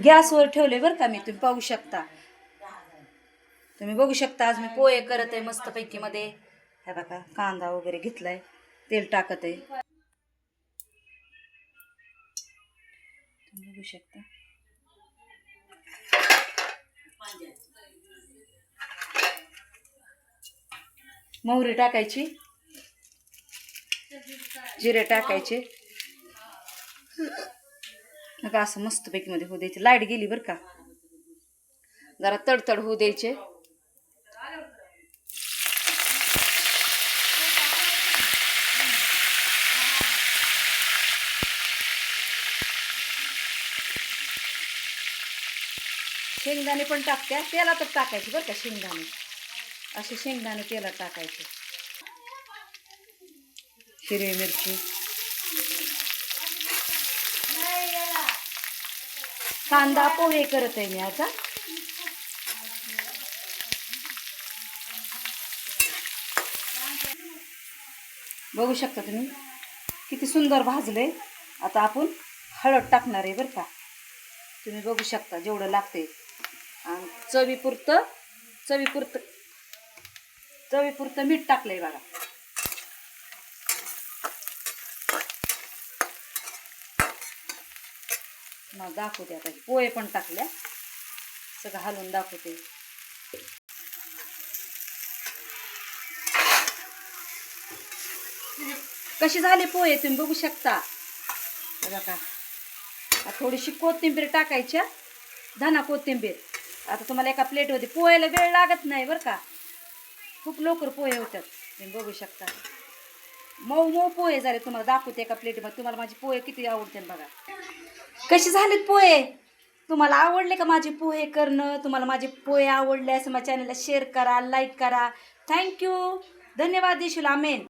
गॅसवर ठेवले बरं का मी, तुम्ही पाहू शकता. तुम्ही बघू शकता आज मी पोहे करत आहे मस्तपैकी मध्ये. हे बघा कांदा वगैरे घेतलाय, तेल टाकत आहे. तुम्ही बघू शकता. मोहरी टाकायची, जिरे टाकायचे. नका असं मस्तपैकी मध्ये होऊ द्यायचे. लाईट गेली बरं का, जरा तडतड होऊ द्यायचे. शेंगदाणे पण टाकत्या, तेलातच टाकायचे बरं का शेंगदाणे. असे शेंगदाणे तेलात टाकायचे. हिरवी मिरची, कांदा पोहे करत आहे मी आता. बघू शकता तुम्ही किती सुंदर भाजले. आता आपण हळद टाकणार आहे बरं का. तुम्ही बघू शकता जेवढं लागते. आणि चवीपुरतं मीठ टाकलंय बघा. मग दाखवते आता. पोहे पण टाकल्या, सगळं हलवून दाखवते. कशी झाले पोहे तुम्ही बघू शकता. बघा थोडीशी कोथिंबीर टाकायच्या, धना कोथिंबीर. आता तुम्हाला एका प्लेटमध्ये पोह्याला वेळ लागत नाही बरं का, खूप लवकर पोहे होतात. तुम्ही बघू शकता मऊ मऊ पोहे झाले. तुम्हाला दाखवते एका प्लेटमध्ये. तुम्हाला माझे पोहे किती आवडते बघा. कसे झालेत पोहे. तुम्हाला आवडले का माझे पोहे करणं. तुम्हाला माझे पोहे आवडले असं माझ्या चॅनलला शेअर करा, लाईक करा. थँक्यू, धन्यवाद देशील. आमेन.